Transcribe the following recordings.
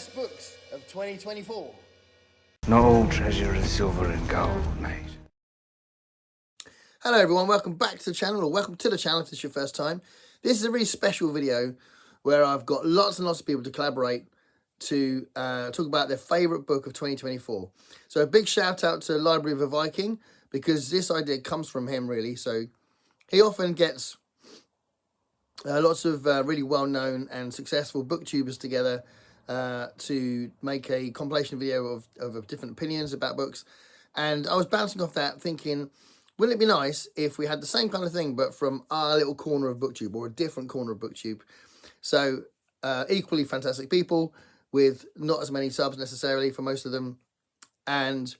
best books of 2024. No treasure in silver and gold, mate. Hello everyone, welcome back to the channel, or welcome to the channel if this is your first time. This is a really special video where I've got lots and lots of people to collaborate to talk about their favourite book of 2024. So a big shout out to Library of a Viking, because this idea comes from him really. So he often gets lots of really well-known and successful booktubers together to make a compilation video of different opinions about books. And I was bouncing off that thinking, wouldn't it be nice if we had the same kind of thing but from our little corner of booktube, or a different corner of booktube? So equally fantastic people with not as many subs necessarily for most of them, and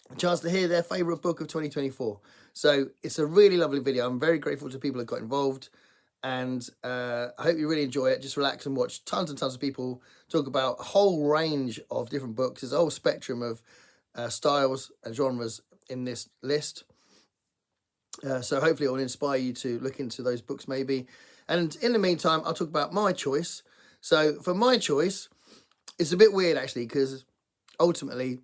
a chance to hear their favourite book of 2024. So it's a really lovely video. I'm very grateful to people that got involved, and I hope you really enjoy it. Just relax and watch tons and tons of people talk about a whole range of different books. There's a whole spectrum of styles and genres in this list. So hopefully it will inspire you to look into those books maybe. And in the meantime, I'll talk about my choice. So for my choice, it's a bit weird actually, because ultimately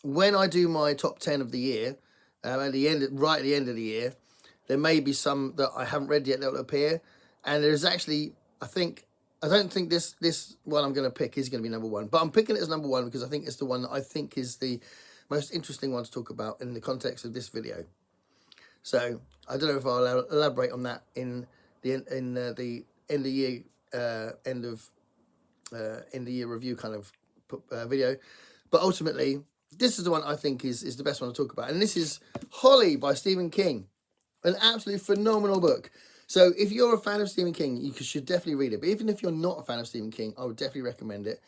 when I do my top 10 of the year, right at the end of the year, there may be some that I haven't read yet that will appear. And there's actually, I don't think this one I'm going to pick is going to be number one, but I'm picking it as number one because I think it's the one that I think is the most interesting one to talk about in the context of this video. So I don't know if I'll elaborate on that in the end of the year review kind of video, but ultimately this is the one I think is the best one to talk about, and this is Holly by Stephen King, an absolutely phenomenal book. So if you're a fan of Stephen King, you should definitely read it. But even if you're not a fan of Stephen King, I would definitely recommend it.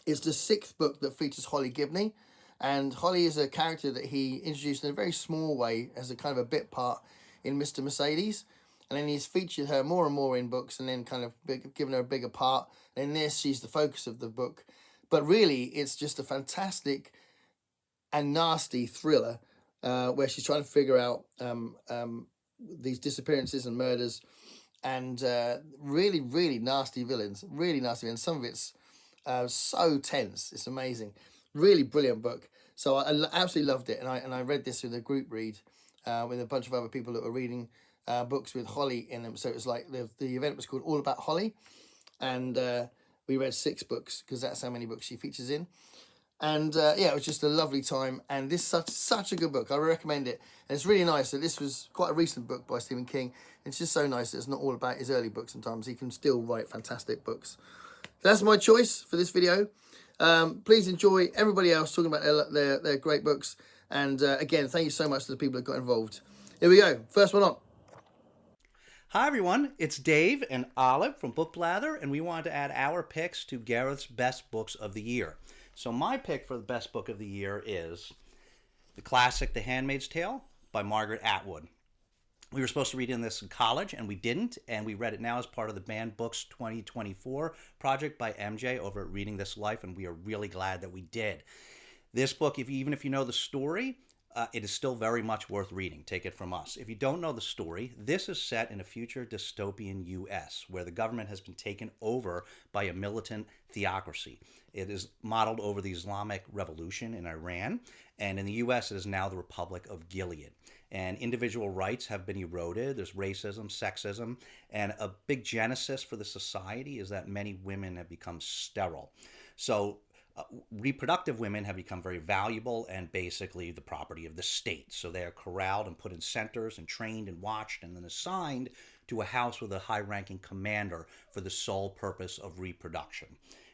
It's the 6th book that features Holly Gibney. And Holly is a character that he introduced in a very small way as a kind of a bit part in Mr. Mercedes. And then he's featured her more and more in books, and then kind of given her a bigger part. And in this, she's the focus of the book. But really, it's just a fantastic and nasty thriller where she's trying to figure out these disappearances and murders, and really, really nasty villains. Really nasty villains. Some of it's so tense. It's amazing. Really brilliant book. So I absolutely loved it, and I read this with a group read with a bunch of other people that were reading books with Holly in them. So it was like the event was called All About Holly, and we read 6 books because that's how many books she features in. And yeah, it was just a lovely time, and this is such a good book. I recommend it, and it's really nice that this was quite a recent book by Stephen King. It's just so nice that it's not all about his early books. Sometimes he can still write fantastic books. So that's my choice for this video. Please enjoy everybody else talking about their great books. And again, thank you so much to the people that got involved. Here we go. First one on. Hi everyone, it's Dave and Olive from Book Blather, and we wanted to add our picks to Gareth's best books of the year. So my pick for the best book of the year is the classic The Handmaid's Tale by Margaret Atwood. We were supposed to read this in college, and we didn't, and we read it now as part of the Banned Books 2024 project by MJ over at Reading This Life, and we are really glad that we did. This book, even if you know the story, it is still very much worth reading. Take it from us. If you don't know the story, this is set in a future dystopian U.S. where the government has been taken over by a militant theocracy. It is modeled over the Islamic Revolution in Iran, and in the U.S. it is now the Republic of Gilead. And individual rights have been eroded. There's racism, sexism, and a big genesis for the society is that many women have become sterile. So reproductive women have become very valuable and basically the property of the state. So they are corralled and put in centers and trained and watched and then assigned to a house with a high-ranking commander for the sole purpose of reproduction.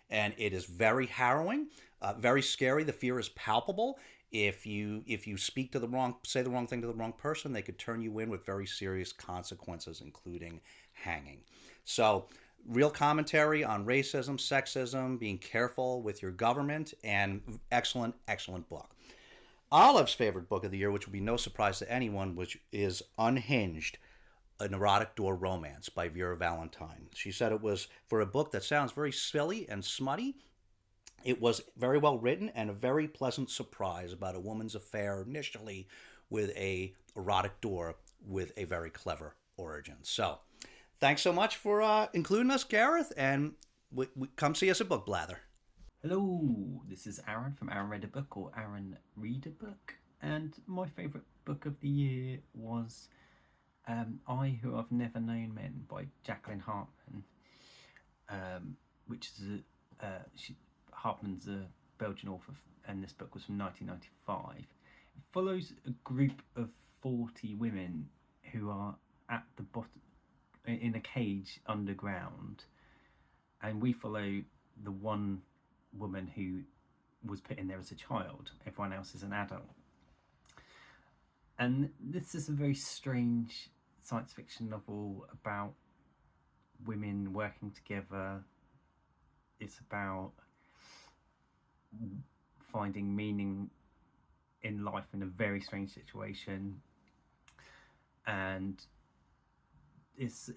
And it is very harrowing, very scary. The fear is palpable. If you say the wrong thing to the wrong person, they could turn you in with very serious consequences, including hanging. So real commentary on racism, sexism, being careful with your government, and excellent, excellent book. Olive's favorite book of the year, which will be no surprise to anyone, which is Unhinged, an erotic door romance by Vera Valentine. She said it was, for a book that sounds very silly and smutty, it was very well written and a very pleasant surprise about a woman's affair initially with a erotic door with a very clever origin. So thanks so much for including us, Gareth, and come see us at Book Blather. Hello, this is Aaron from Aaron Read a Book or Aaron Read a Book, and my favourite book of the year was I Who Have Never Known Men by Jacqueline Hartman, which is Hartman's a Belgian author, and this book was from 1995. It follows a group of 40 women who are at the bottom in a cage underground, and we follow the one woman who was put in there as a child. Everyone else is an adult. And this is a very strange science fiction novel about women working together. It's about finding meaning in life in a very strange situation, and it's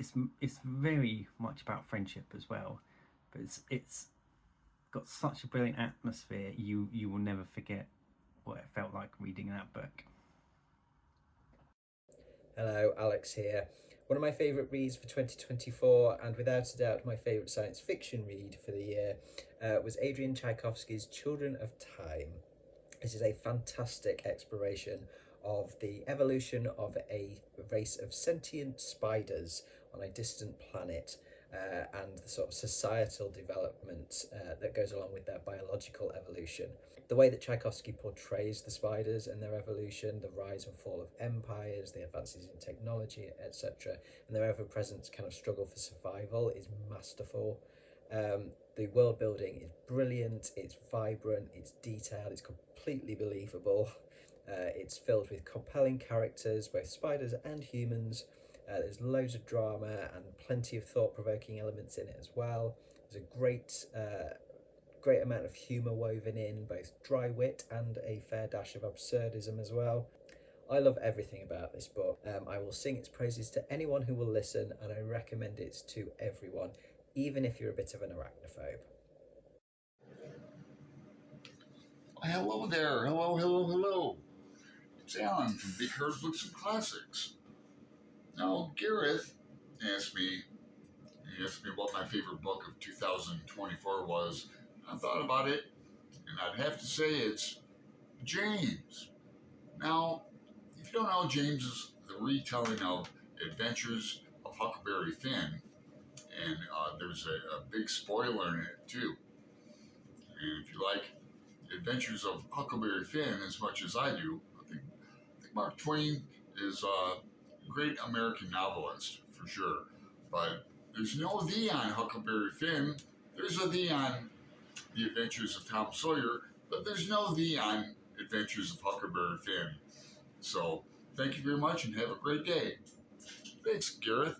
very much about friendship as well, but it's got such a brilliant atmosphere. You will never forget what it felt like reading that book. Hello, Alex here. One of my favourite reads for 2024, and without a doubt my favourite science fiction read for the year, was Adrian Tchaikovsky's Children of Time. This is a fantastic exploration of the evolution of a race of sentient spiders on a distant planet, and the sort of societal development that goes along with their biological evolution. The way that Tchaikovsky portrays the spiders and their evolution, the rise and fall of empires, the advances in technology, etc., and their ever-present kind of struggle for survival is masterful. The world building is brilliant, it's vibrant, it's detailed, it's completely believable. It's filled with compelling characters, both spiders and humans. There's loads of drama and plenty of thought-provoking elements in it as well. There's a great amount of humour woven in, both dry wit and a fair dash of absurdism as well. I love everything about this book. I will sing its praises to anyone who will listen, and I recommend it to everyone, even if you're a bit of an arachnophobe. Hello there. Hello. It's Alan from Big Herd Books and Classics. Now, Gareth asked me what my favorite book of 2024 was. I thought about it, and I'd have to say it's James. Now, if you don't know, James is the retelling of Adventures of Huckleberry Finn, and there's a big spoiler in it too. And if you like Adventures of Huckleberry Finn as much as I do, I think Mark Twain is a great American novelist for sure. But there's no "the" on Huckleberry Finn. There's a "the" on The Adventures of Tom Sawyer, but there's no "the" on Adventures of Huckleberry Finn. So thank you very much and have a great day. Thanks, Gareth.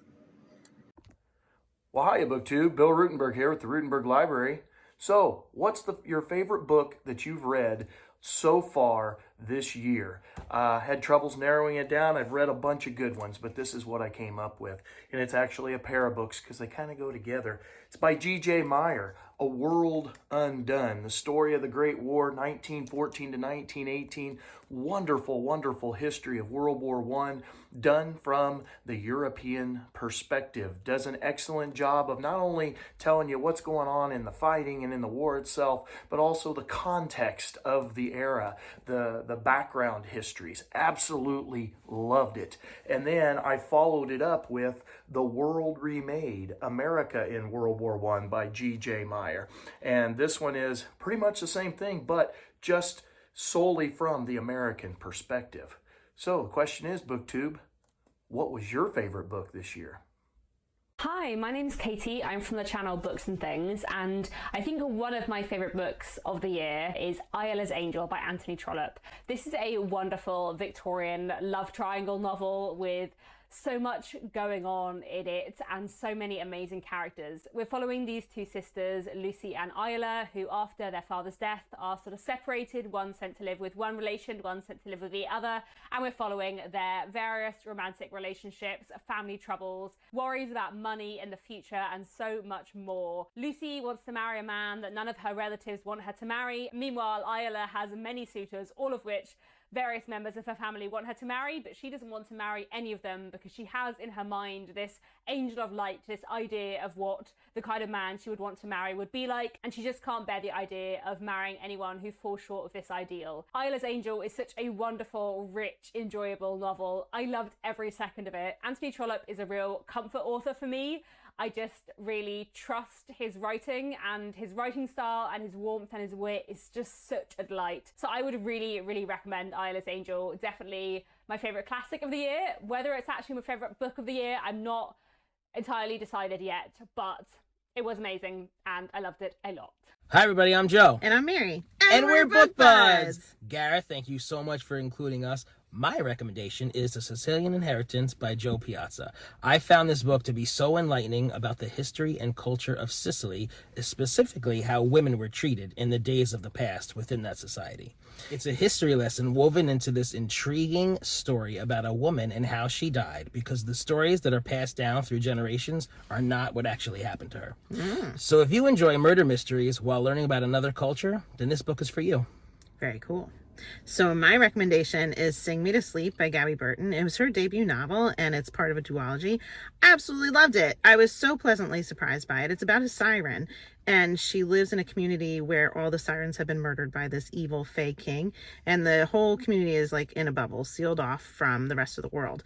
Well, hiya, Booktube. Bill Rutenberg here with the Rutenberg Library. So, what's your favorite book that you've read so far this year? Had troubles narrowing it down. I've read a bunch of good ones, but this is what I came up with. And it's actually a pair of books because they kind of go together. It's by G.J. Meyer, A World Undone, the story of the Great War, 1914 to 1918. Wonderful, wonderful history of World War I, done from the European perspective. Does an excellent job of not only telling you what's going on in the fighting and in the war itself, but also the context of the era, the background histories. Absolutely loved it. And then I followed it up with The World Remade, America in World War I by G.J. Meyer. And this one is pretty much the same thing, but just solely from the American perspective. So the question is, Booktube, what was your favorite book this year? Hi, my name's Katie. I'm from the channel Books and Things, and I think one of my favourite books of the year is Ayala's Angel by Anthony Trollope. This is a wonderful Victorian love triangle novel with so much going on in it and so many amazing characters. We're following these two sisters, Lucy and Ayala, who after their father's death are sort of separated, one sent to live with one relation, one sent to live with the other, and we're following their various romantic relationships, family troubles, worries about money in the future, and so much more. Lucy wants to marry a man that none of her relatives want her to marry. Meanwhile, Ayala has many suitors, all of which various members of her family want her to marry, but she doesn't want to marry any of them because she has in her mind this angel of light, this idea of what the kind of man she would want to marry would be like, and she just can't bear the idea of marrying anyone who falls short of this ideal. Isla's Angel is such a wonderful, rich, enjoyable novel. I loved every second of it. Anthony Trollope is a real comfort author for me. I just really trust his writing, and his writing style and his warmth and his wit is just such a delight. So I would really, really recommend Isla's Angel. Definitely my favourite classic of the year. Whether it's actually my favourite book of the year, I'm not entirely decided yet, but it was amazing and I loved it a lot. Hi everybody, I'm Joe. And I'm Mary. And we're Book Buds! Gareth, thank you so much for including us. My recommendation is The Sicilian Inheritance by Joe Piazza. I found this book to be so enlightening about the history and culture of Sicily, specifically how women were treated in the days of the past within that society. It's a history lesson woven into this intriguing story about a woman and how she died, because the stories that are passed down through generations are not what actually happened to her. So if you enjoy murder mysteries while learning about another culture, then this book is for you. Very cool. So my recommendation is Sing Me to Sleep by Gabby Burton. It was her debut novel and it's part of a duology. Absolutely loved it. I was so pleasantly surprised by it. It's about a siren, and she lives in a community where all the sirens have been murdered by this evil Fae king, and the whole community is like in a bubble, sealed off from the rest of the world.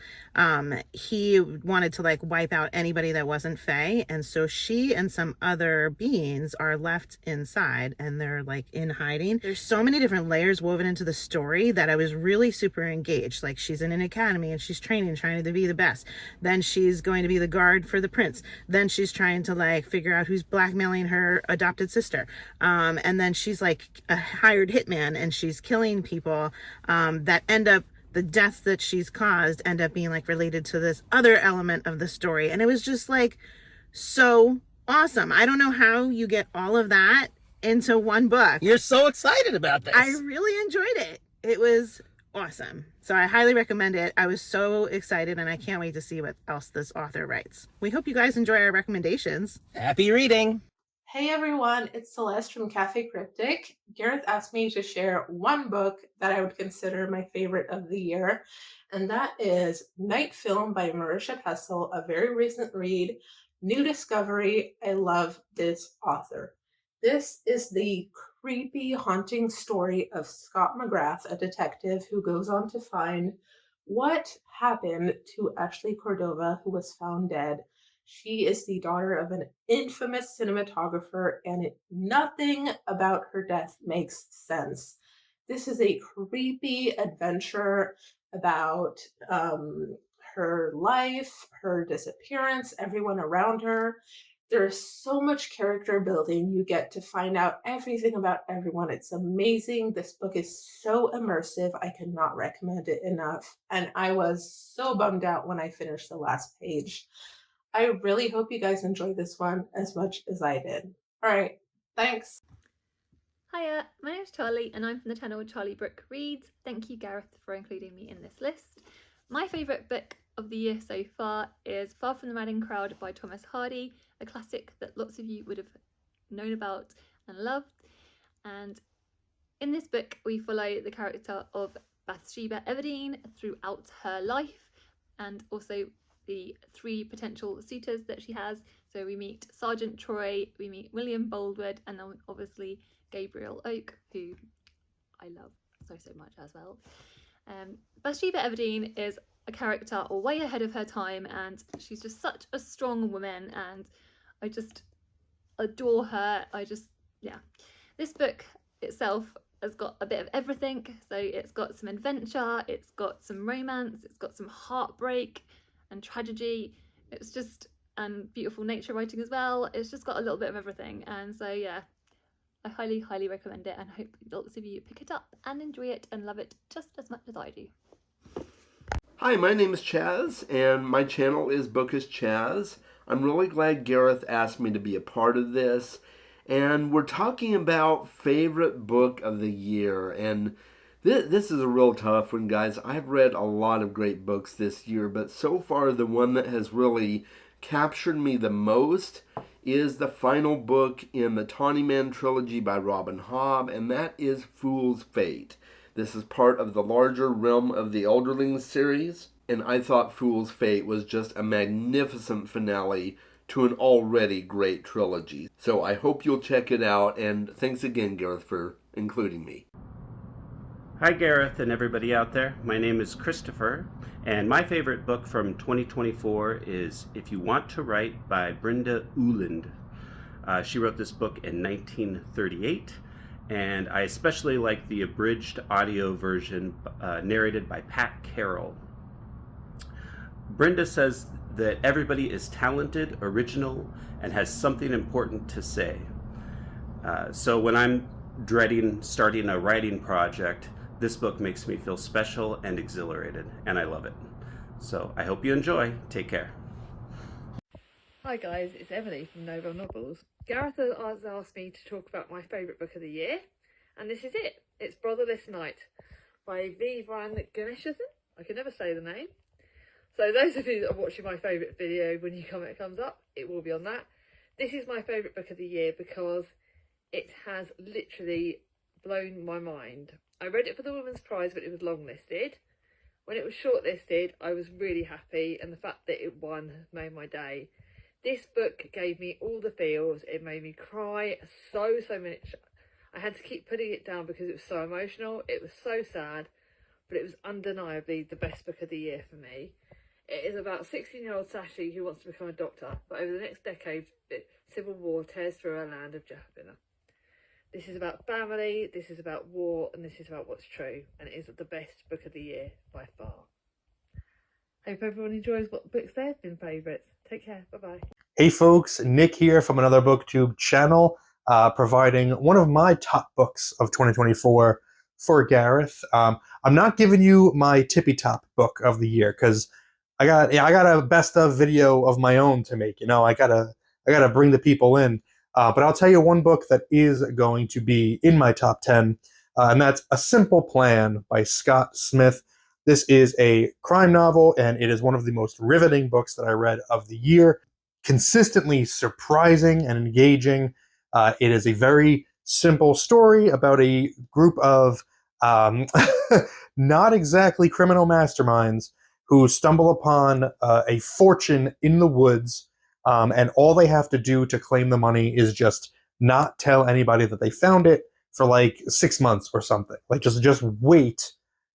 He wanted to like wipe out anybody that wasn't Fae, and so she and some other beings are left inside and they're like in hiding. There's so many different layers woven into the story that I was really super engaged. Like, she's in an academy and she's training, trying to be the best. Then she's going to be the guard for the prince. Then she's trying to like figure out who's blackmailing her adopted sister. And then she's like a hired hitman and she's killing people that end up, the deaths that she's caused end up being like related to this other element of the story. And it was just like so awesome. I don't know how you get all of that into one book. You're so excited about this. I really enjoyed it. It was awesome. So I highly recommend it. I was so excited and I can't wait to see what else this author writes. We hope you guys enjoy our recommendations. Happy reading. Hey everyone, it's Celeste from Cafe Cryptic. Gareth asked me to share one book that I would consider my favorite of the year, and that is Night Film by Marisha Pessel, a very recent read, new discovery. I love this author. This is the creepy, haunting story of Scott McGrath, a detective who goes on to find what happened to Ashley Cordova, who was found dead. She is the daughter of an infamous cinematographer, and nothing about her death makes sense. This is a creepy adventure about her life, her disappearance, everyone around her. There's so much character building. You get to find out everything about everyone. It's amazing. This book is so immersive. I cannot recommend it enough. And I was so bummed out when I finished the last page. I really hope you guys enjoyed this one as much as I did. All right, thanks. Hiya, my name's Charlie and I'm from the channel Charlie Brooke Reads. Thank you, Gareth, for including me in this list. My favourite book of the year so far is Far From the Madding Crowd by Thomas Hardy, a classic that lots of you would have known about and loved. And in this book, we follow the character of Bathsheba Everdeen throughout her life, and also the three potential suitors that she has. So we meet Sergeant Troy, we meet William Boldwood, and then obviously Gabriel Oak, who I love so much as well. Bathsheba Everdeen is a character way ahead of her time, and she's just such a strong woman, and I just adore her. This book itself has got a bit of everything. So it's got some adventure, it's got some romance, it's got some heartbreak and tragedy. It's just, and beautiful nature writing as well. It's just got a little bit of everything, and so yeah, I highly recommend it, and hope lots of you pick it up and enjoy it and love it just as much as I do. Hi, my name is Chaz, and my channel is Bookish Chaz. I'm really glad Gareth asked me to be a part of this, and we're talking about favorite book of the year, and this is a real tough one, guys. I've read a lot of great books this year, but so far the one that has really captured me the most is the final book in the Tawny Man trilogy by Robin Hobb, and that is Fool's Fate. This is part of the larger Realm of the Elderlings series, and I thought Fool's Fate was just a magnificent finale to an already great trilogy. So I hope you'll check it out, and thanks again, Gareth, for including me. Hi Gareth and everybody out there. My name is Christopher, and my favorite book from 2024 is If You Want to Write by Brenda Uland. She wrote this book in 1938, and I especially like the abridged audio version narrated by Pat Carroll. Brenda says that everybody is talented, original, and has something important to say. So when I'm dreading starting a writing project, this book makes me feel special and exhilarated, and I love it. So I hope you enjoy. Take care. Hi guys, it's Emily from Noble Novels. Gareth has asked me to talk about my favourite book of the year, and this is it. It's Brotherless Night by V. Van Ganeshan. I can never say the name. So those of you that are watching my favourite video, when your comment comes up, it will be on that. This is my favourite book of the year because it has literally blown my mind. I read it for the Women's Prize when it was longlisted. When it was shortlisted, I was really happy, and the fact that it won has made my day. This book gave me all the feels. It made me cry so much. I had to keep putting it down because it was so emotional. It was so sad, but it was undeniably the best book of the year for me. It is about 16-year-old Sashi who wants to become a doctor, but over the next decade, civil war tears through her land of Jahapina. This is about family, this is about war, and this is about what's true, and it is the best book of the year by far. Hope everyone enjoys what books they've been favourites. Take care, bye-bye. Hey folks, Nick here from another Booktube channel, providing one of my top books of 2024 for Gareth. I'm not giving you my tippy top book of the year because I got a best of video of my own to make. I gotta bring the people in. But I'll tell you one book that is going to be in my top 10, and that's A Simple Plan by Scott Smith. This is a crime novel, and it is one of the most riveting books that I read of the year. Consistently surprising and engaging. It is a very simple story about a group of not exactly criminal masterminds who stumble upon a fortune in the woods. And all they have to do to claim the money is just not tell anybody that they found it for like 6 months or something. Like just wait,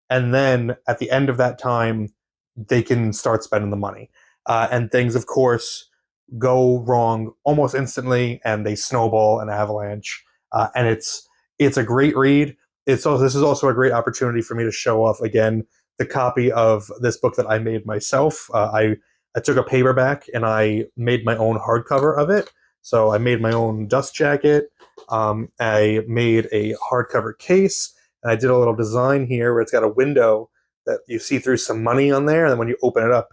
and then at the end of that time, they can start spending the money. And things, of course, go wrong almost instantly, and they snowball an avalanche. And it's a great read. This is also a great opportunity for me to show off again the copy of this book that I made myself. I took a paperback and I made my own hardcover of it. So I made my own dust jacket. I made a hardcover case, and I did a little design here where it's got a window that you see through some money on there, and then when you open it up,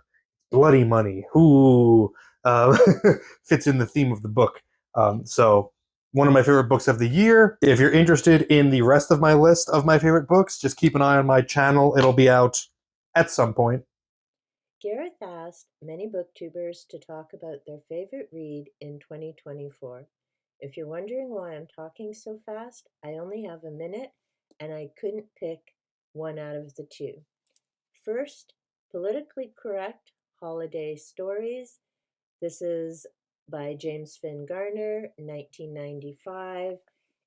bloody money. Ooh, fits in the theme of the book. So one of my favorite books of the year. If you're interested in the rest of my list of my favorite books, just keep an eye on my channel. It'll be out at some point. Gareth asked many booktubers to talk about their favorite read in 2024. If you're wondering why I'm talking so fast, I only have a minute and I couldn't pick one out of the two. First, Politically Correct Holiday Stories. This is by James Finn Garner, 1995.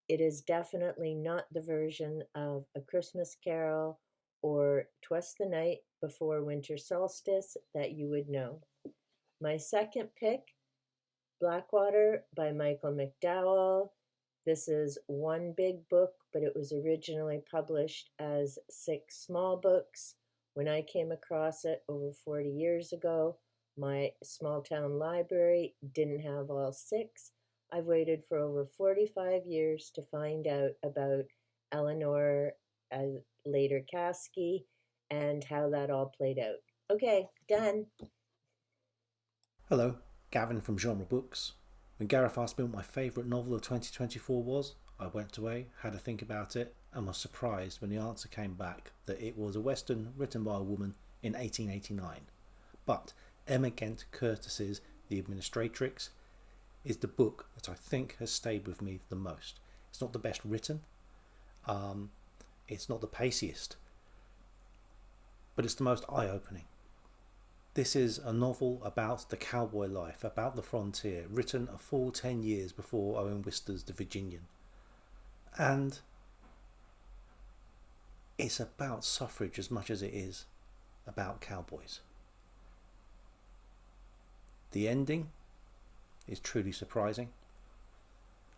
It is definitely not the version of A Christmas Carol or 'Twas the Night Before Winter Solstice that you would know. My second pick, Blackwater by Michael McDowell. This is one big book, but it was originally published as 6 small books. When I came across it over 40 years ago, my small town library didn't have all 6. I've waited for over 45 years to find out about Eleanor, later Caskey, and how that all played out. Okay, done. Hello, Gavin from Genre Books. When Gareth asked me what my favourite novel of 2024 was, I went away, had a think about it, and was surprised when the answer came back that it was a western written by a woman in 1889. But Emma Gent Curtis's The Administratrix is the book that I think has stayed with me the most. It's not the best written. It's not the paciest, but it's the most eye-opening. This is a novel about the cowboy life, about the frontier, written a full 10 years before Owen Wister's The Virginian. And it's about suffrage as much as it is about cowboys. The ending is truly surprising,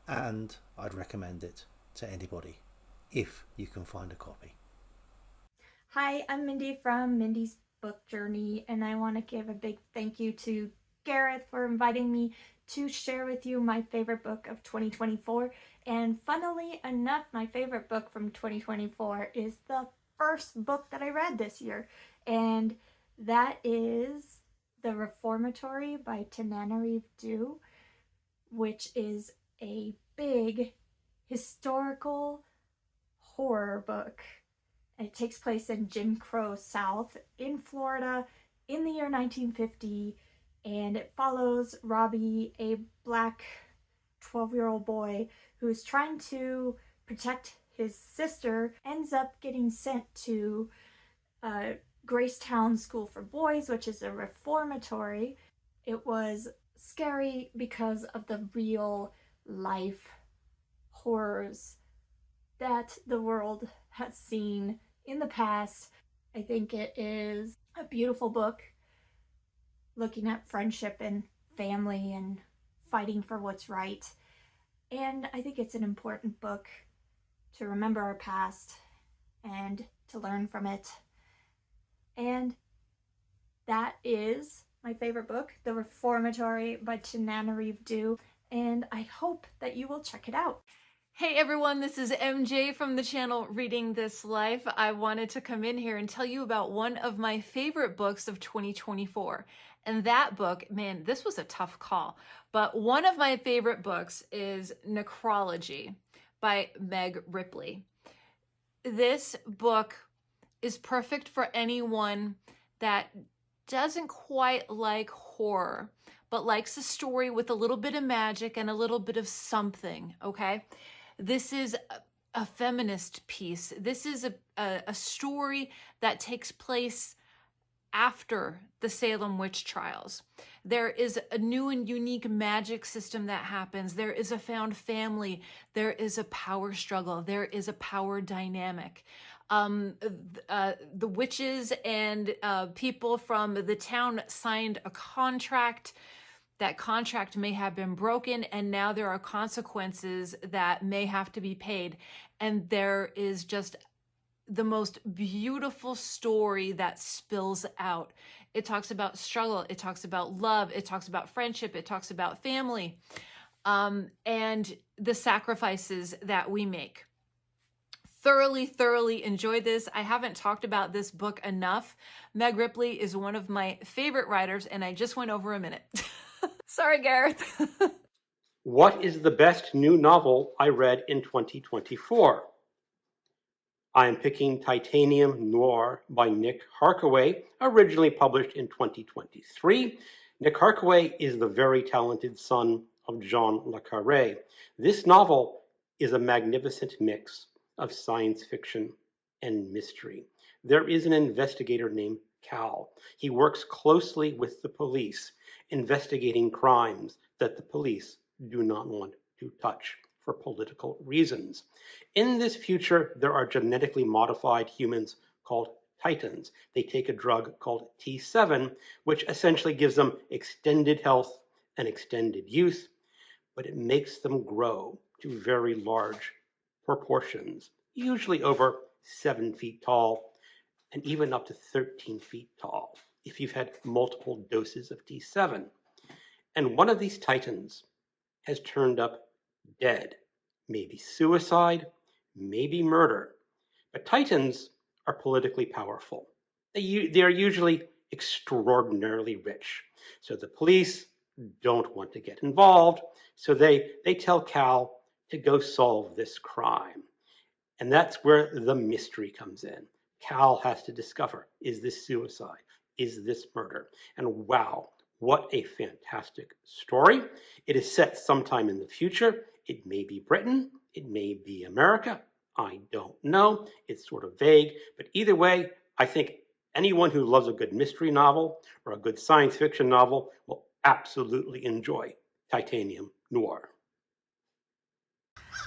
and I'd recommend it to anybody if you can find a copy. Hi, I'm Mindy from Mindy's Book Journey, and I want to give a big thank you to Gareth for inviting me to share with you my favorite book of 2024. And funnily enough, my favorite book from 2024 is the first book that I read this year, and that is The Reformatory by Tananarive Due, which is a big historical horror book. It takes place in Jim Crow South in Florida in the year 1950, and it follows Robbie, a black 12-year-old boy who is trying to protect his sister, ends up getting sent to Gracetown School for Boys, which is a reformatory. It was scary because of the real life horrors that the world has seen in the past. I think it is a beautiful book looking at friendship and family and fighting for what's right. And I think it's an important book to remember our past and to learn from it. And that is my favorite book, The Reformatory by Tananarive Due, and I hope that you will check it out. Hey everyone, this is MJ from the channel Reading This Life. I wanted to come in here and tell you about one of my favorite books of 2024. And that book, man, this was a tough call, but one of my favorite books is Necrology by Meg Ripley. This book is perfect for anyone that doesn't quite like horror, but likes a story with a little bit of magic and a little bit of something, okay? This is a feminist piece. This is a story that takes place after the Salem witch trials. There is a new and unique magic system that happens. There is a found family. There is a power struggle. There is a power dynamic. The witches and people from the town signed a contract. That contract may have been broken, and now there are consequences that may have to be paid. And there is just the most beautiful story that spills out. It talks about struggle. It talks about love. It talks about friendship. It talks about family, and the sacrifices that we make. Thoroughly enjoyed this. I haven't talked about this book enough. Meg Ripley is one of my favorite writers, and I just went over a minute. Sorry, Gareth. What is the best new novel I read in 2024? I am picking Titanium Noir by Nick Harkaway, originally published in 2023. Nick Harkaway is the very talented son of John le Carré. This novel is a magnificent mix of science fiction and mystery. There is an investigator named Cal. He works closely with the police, investigating crimes that the police do not want to touch for political reasons. In this future, there are genetically modified humans called Titans. They take a drug called T7, which essentially gives them extended health and extended youth, but it makes them grow to very large proportions, usually over 7 feet tall and even up to 13 feet tall if you've had multiple doses of T7. And one of these Titans has turned up dead. Maybe suicide, maybe murder. But Titans are politically powerful. They are usually extraordinarily rich. So the police don't want to get involved. So they tell Cal to go solve this crime. And that's where the mystery comes in. Cal has to discover, is this suicide? Is this murder? And wow, what a fantastic story. It is set sometime in the future. It may be Britain. It may be America. I don't know. It's sort of vague, but either way, I think anyone who loves a good mystery novel or a good science fiction novel will absolutely enjoy Titanium Noir.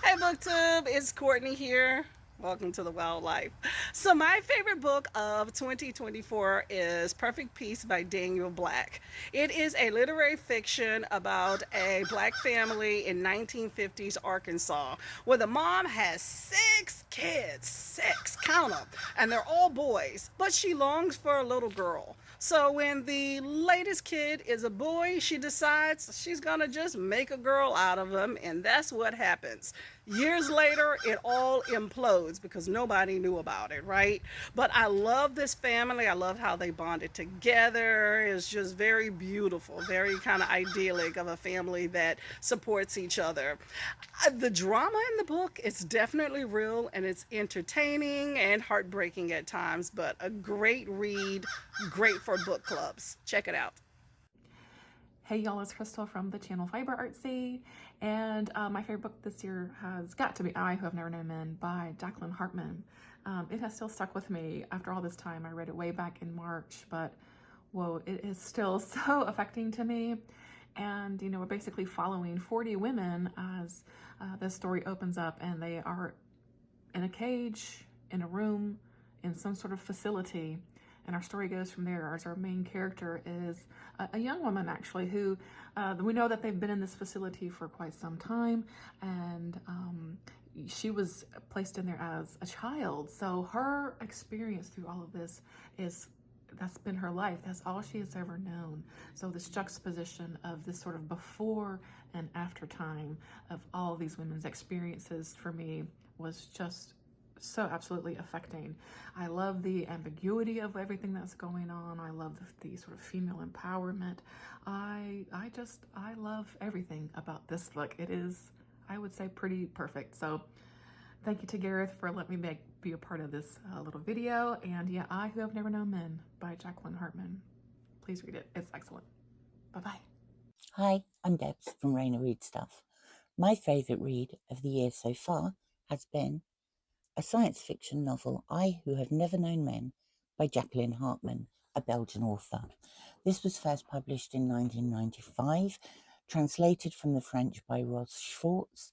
Hey Booktube, it's Courtney here. Welcome to the Wildlife. So my favorite book of 2024 is Perfect Peace by Daniel Black. It is a literary fiction about a black family in 1950s Arkansas where the mom has 6 kids, 6, count them, and they're all boys, but she longs for a little girl. So when the latest kid is a boy, she decides she's gonna just make a girl out of him, and that's what happens. Years later, it all implodes because nobody knew about it, right? But I love this family. I love how they bonded together. It's just very beautiful, very kind of idyllic of a family that supports each other. The drama in the book, it's definitely real, and it's entertaining and heartbreaking at times, but a great read, great for book clubs. Check it out. Hey y'all, it's Crystal from the channel Fiber Artsy, and my favorite book this year has got to be I Who Have Never Known Men by Jacqueline Hartman. It has still stuck with me after all this time. I read it way back in March, but whoa, it is still so affecting to me. And you know, we're basically following 40 women as this story opens up, and they are in a cage, in a room, in some sort of facility. And our story goes from there as our main character is a young woman, actually, who we know that they've been in this facility for quite some time, and she was placed in there as a child. So her experience through all of this that's been her life. That's all she has ever known. So this juxtaposition of this sort of before and after time of all these women's experiences for me was just so absolutely affecting. I love the ambiguity of everything that's going on. I love the sort of female empowerment. I love everything about this book. It is, I would say, pretty perfect. So thank you to Gareth for letting me be a part of this little video. And yeah, I Who Have Never Known Men by Jacqueline Hartman. Please read it. It's excellent. Bye-bye. Hi, I'm Debs from Raina Read Stuff. My favourite read of the year so far has been a science fiction novel, I Who Have Never Known Men by Jacqueline Hartman, a Belgian author. This was first published in 1995, translated from the French by Ross Schwartz,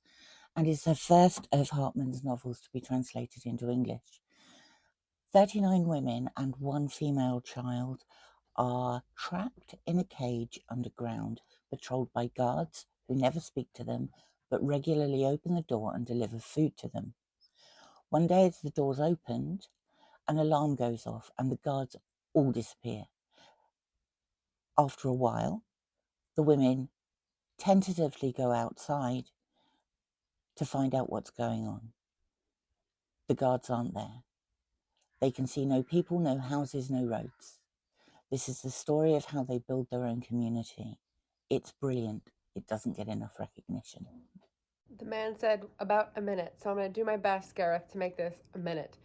and is the first of Hartman's novels to be translated into English. 39 women and 1 female child are trapped in a cage underground, patrolled by guards who never speak to them, but regularly open the door and deliver food to them. One day as the door's opened, an alarm goes off and the guards all disappear. After a while, the women tentatively go outside to find out what's going on. The guards aren't there. They can see no people, no houses, no roads. This is the story of how they build their own community. It's brilliant. It doesn't get enough recognition. The man said about a minute, so I'm going to do my best, Gareth, to make this a minute.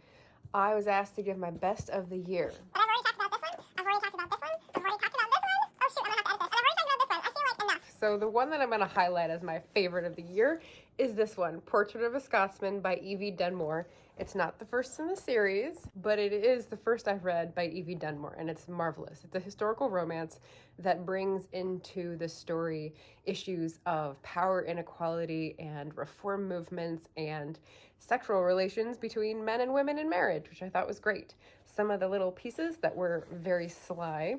I was asked to give my best of the year. But I've already talked about this one. I've already talked about this one. I've already talked about this one. Oh shoot, I'm going to have to edit this. And I've already talked about this one. I feel like enough. So the one that I'm going to highlight as my favorite of the year is this one, Portrait of a Scotsman by Evie Dunmore. It's not the first in the series, but it is the first I've read by Evie Dunmore, and it's marvelous. It's a historical romance that brings into the story issues of power inequality and reform movements and sexual relations between men and women in marriage, which I thought was great. Some of the little pieces that were very sly,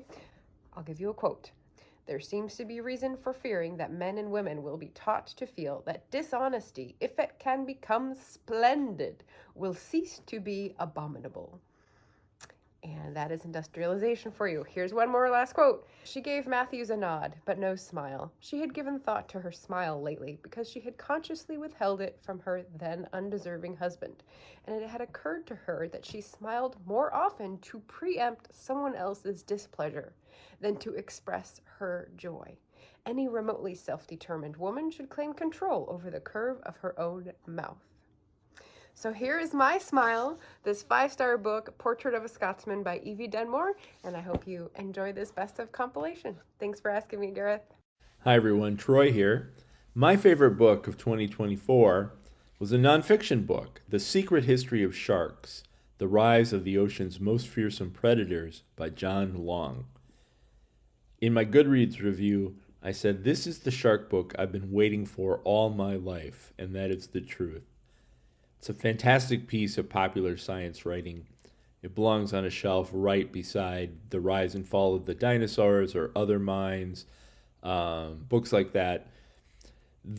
I'll give you a quote. There seems to be reason for fearing that men and women will be taught to feel that dishonesty, if it can become splendid, will cease to be abominable. And that is industrialization for you. Here's one more last quote. She gave Matthews a nod, but no smile. She had given thought to her smile lately because she had consciously withheld it from her then undeserving husband. And it had occurred to her that she smiled more often to preempt someone else's displeasure than to express her joy. Any remotely self-determined woman should claim control over the curve of her own mouth. So here is my smile, this 5-star book, Portrait of a Scotsman by Evie Dunmore, and I hope you enjoy this best of compilation. Thanks for asking me, Gareth. Hi everyone, Troy here. My favorite book of 2024 was a nonfiction book, The Secret History of Sharks, The Rise of the Ocean's Most Fearsome Predators by John Long. In my Goodreads review, I said, "This is the shark book I've been waiting for all my life," and that is the truth. It's a fantastic piece of popular science writing. It belongs on a shelf right beside The Rise and Fall of the Dinosaurs or Other Minds, books like that.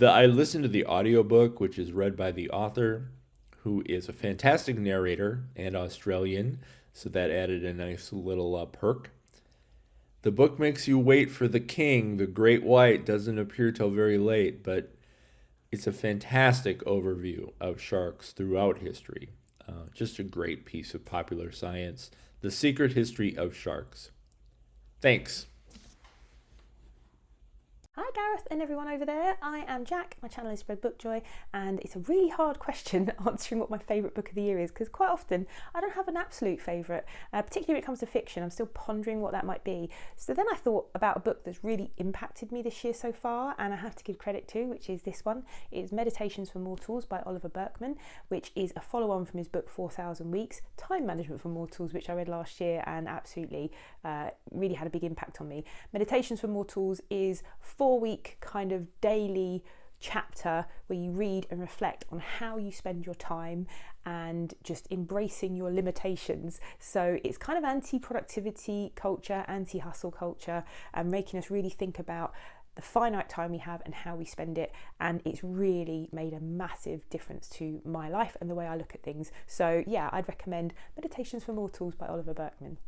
I listened to the audiobook, which is read by the author, who is a fantastic narrator and Australian, so that added a nice little perk. The book makes you wait for the king. The great white doesn't appear till very late, but it's a fantastic overview of sharks throughout history. Just a great piece of popular science. The Secret History of Sharks. Thanks. Hi Gareth and everyone over there, I am Jack, my channel is Spread Book Joy, and it's a really hard question answering what my favourite book of the year is, because quite often I don't have an absolute favourite, particularly when it comes to fiction. I'm still pondering what that might be. So then I thought about a book that's really impacted me this year so far, and I have to give credit to, which is this one. It's Meditations for Mortals by Oliver Burkeman, which is a follow-on from his book 4,000 Weeks, Time Management for Mortals, which I read last year and absolutely really had a big impact on me. Meditations for Mortals is 4-week kind of daily chapter where you read and reflect on how you spend your time and just embracing your limitations. So it's kind of anti-productivity culture, anti-hustle culture, and making us really think about the finite time we have and how we spend it. And it's really made a massive difference to my life and the way I look at things. So yeah, I'd recommend Meditations for Mortals by Oliver Burkeman.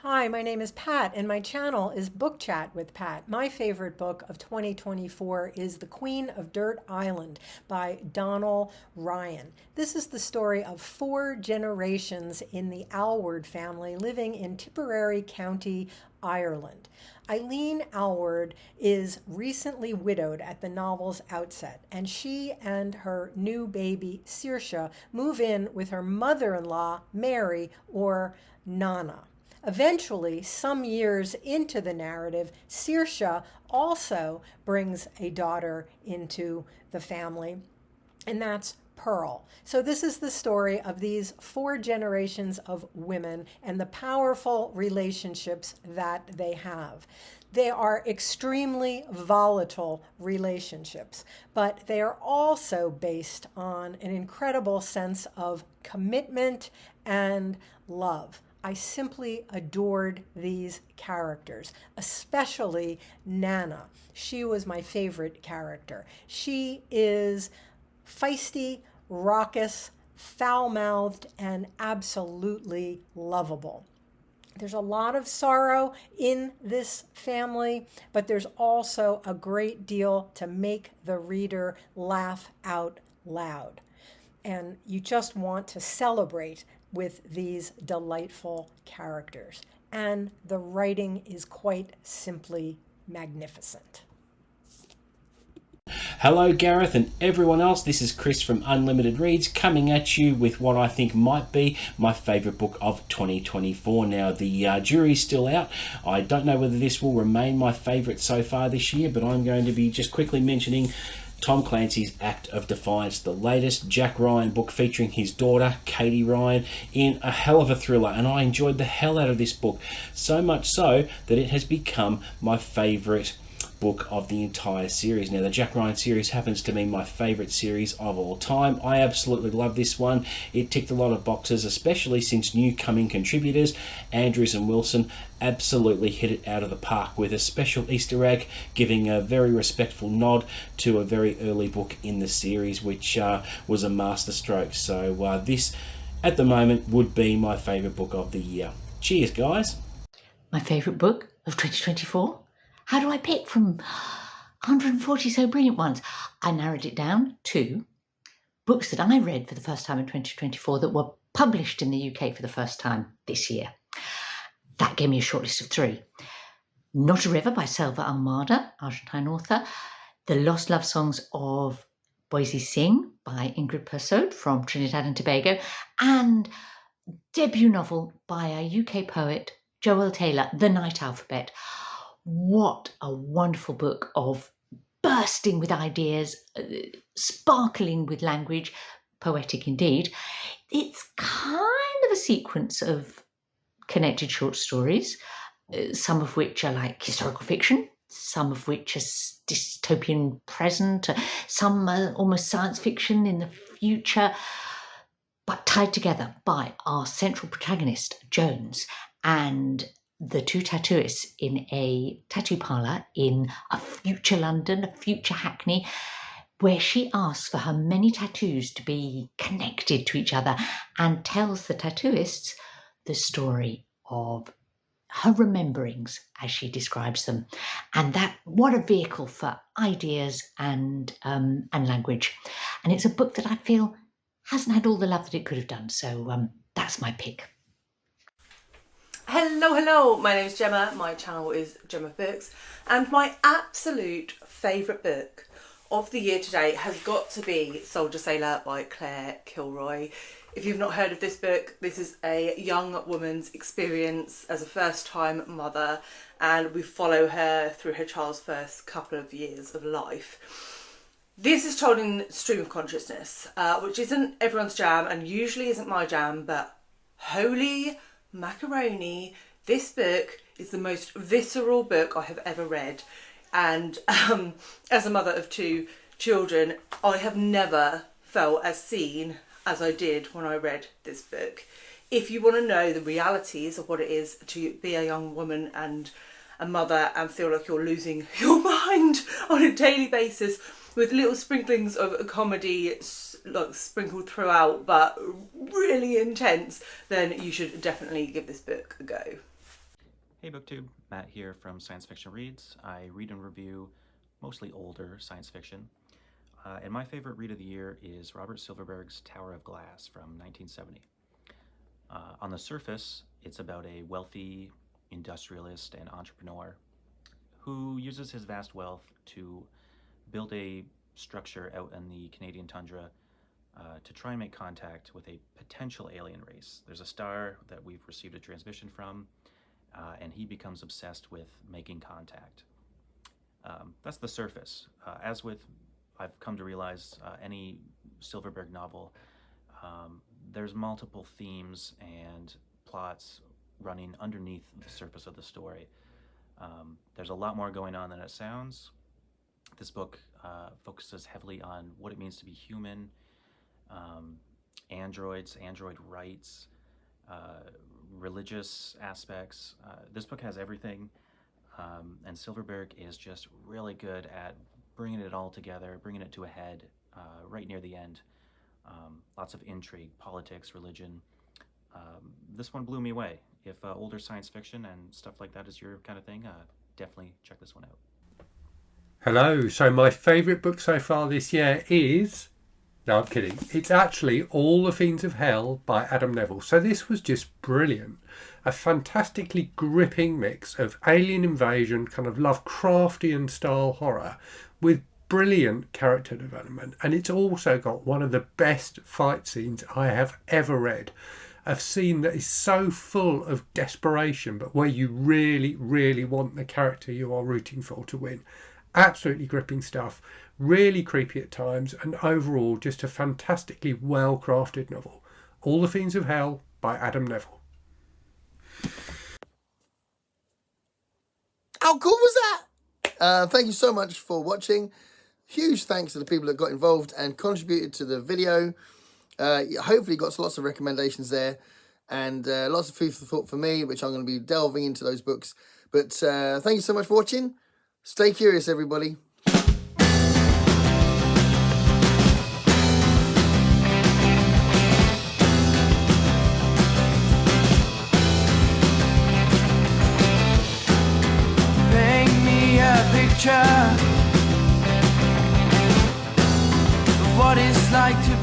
Hi, my name is Pat, and my channel is Book Chat with Pat. My favorite book of 2024 is The Queen of Dirt Island by Donal Ryan. This is the story of 4 generations in the Alward family living in Tipperary County, Ireland. Eileen Alward is recently widowed at the novel's outset, and she and her new baby, Saoirse, move in with her mother-in-law, Mary, or Nana. Eventually, some years into the narrative, Saoirse also brings a daughter into the family, and that's Pearl. So this is the story of these 4 generations of women and the powerful relationships that they have. They are extremely volatile relationships, but they are also based on an incredible sense of commitment and love. I simply adored these characters, especially Nana. She was my favorite character. She is feisty, raucous, foul-mouthed, and absolutely lovable. There's a lot of sorrow in this family, but there's also a great deal to make the reader laugh out loud. And you just want to celebrate with these delightful characters. And the writing is quite simply magnificent. Hello Gareth and everyone else, this is Chris from Unlimited Reads coming at you with what I think might be my favourite book of 2024. Now the jury's still out. I don't know whether this will remain my favourite so far this year, but I'm going to be just quickly mentioning Tom Clancy's Act of Defiance, the latest Jack Ryan book featuring his daughter, Katie Ryan, in a hell of a thriller. And I enjoyed the hell out of this book, so much so that it has become my favourite book of the entire series. Now the Jack Ryan series happens to be my favourite series of all time. I absolutely love this one. It ticked a lot of boxes, especially since new coming contributors Andrews and Wilson absolutely hit it out of the park with a special Easter egg giving a very respectful nod to a very early book in the series, which was a masterstroke. So this at the moment would be my favourite book of the year. Cheers guys. My favourite book of 2024? How do I pick from 140 so brilliant ones? I narrowed it down to books that I read for the first time in 2024 that were published in the UK for the first time this year. That gave me a short list of 3. Not a River by Selva Almada, Argentine author. The Lost Love Songs of Boise Singh by Ingrid Persaud from Trinidad and Tobago. And debut novel by a UK poet, Joel Taylor, The Night Alphabet. What a wonderful book of bursting with ideas, sparkling with language, poetic indeed. It's kind of a sequence of connected short stories, some of which are like historical fiction, some of which are dystopian present, some are almost science fiction in the future, but tied together by our central protagonist, Jones, and the two tattooists in a tattoo parlour in a future London, a future Hackney, where she asks for her many tattoos to be connected to each other and tells the tattooists the story of her rememberings as she describes them. And that, what a vehicle for ideas and language. And it's a book that I feel hasn't had all the love that it could have done. So that's my pick. Hello, my name is Gemma, my channel is Gemma Books, and my absolute favourite book of the year to date has got to be Soldier Sailor by Claire Kilroy. If you've not heard of this book, this is a young woman's experience as a first-time mother, and we follow her through her child's first couple of years of life. This is told in stream of consciousness, which isn't everyone's jam and usually isn't my jam, but holy macaroni, this book is the most visceral book I have ever read. And as a mother of two children, I have never felt as seen as I did when I read this book. If you want to know the realities of what it is to be a young woman and a mother and feel like you're losing your mind on a daily basis, with little sprinklings of comedy like sprinkled throughout, but really intense, then you should definitely give this book a go. Hey Booktube, Matt here from Science Fiction Reads. I read and review mostly older science fiction. And my favorite read of the year is Robert Silverberg's Tower of Glass from 1970. On the surface, it's about a wealthy industrialist and entrepreneur who uses his vast wealth to build a structure out in the Canadian tundra to try and make contact with a potential alien race. There's a star that we've received a transmission from, and he becomes obsessed with making contact. That's the surface. As with, I've come to realize, any Silverberg novel, there's multiple themes and plots running underneath the surface of the story. There's a lot more going on than it sounds. This book focuses heavily on what it means to be human, androids, android rights, religious aspects. This book has everything, and Silverberg is just really good at bringing it all together, bringing it to a head right near the end. Lots of intrigue, politics, religion. This one blew me away. If older science fiction and stuff like that is your kind of thing, definitely check this one out. Hello, so my favourite book so far this year is... No, I'm kidding. It's actually All the Fiends of Hell by Adam Neville. So this was just brilliant. A fantastically gripping mix of alien invasion, kind of Lovecraftian style horror with brilliant character development. And it's also got one of the best fight scenes I have ever read. A scene that is so full of desperation, but where you really, really want the character you are rooting for to win. Absolutely gripping stuff, really creepy at times, and overall just a fantastically well-crafted novel. All the Fiends of Hell by Adam Neville. How cool was that? Thank you so much for watching. Huge thanks to the people that got involved and contributed to the video. Hopefully got lots of recommendations there and lots of food for thought for me, which I'm going to be delving into those books. But thank you so much for watching. Stay curious, everybody. Paint me a picture of what it's like to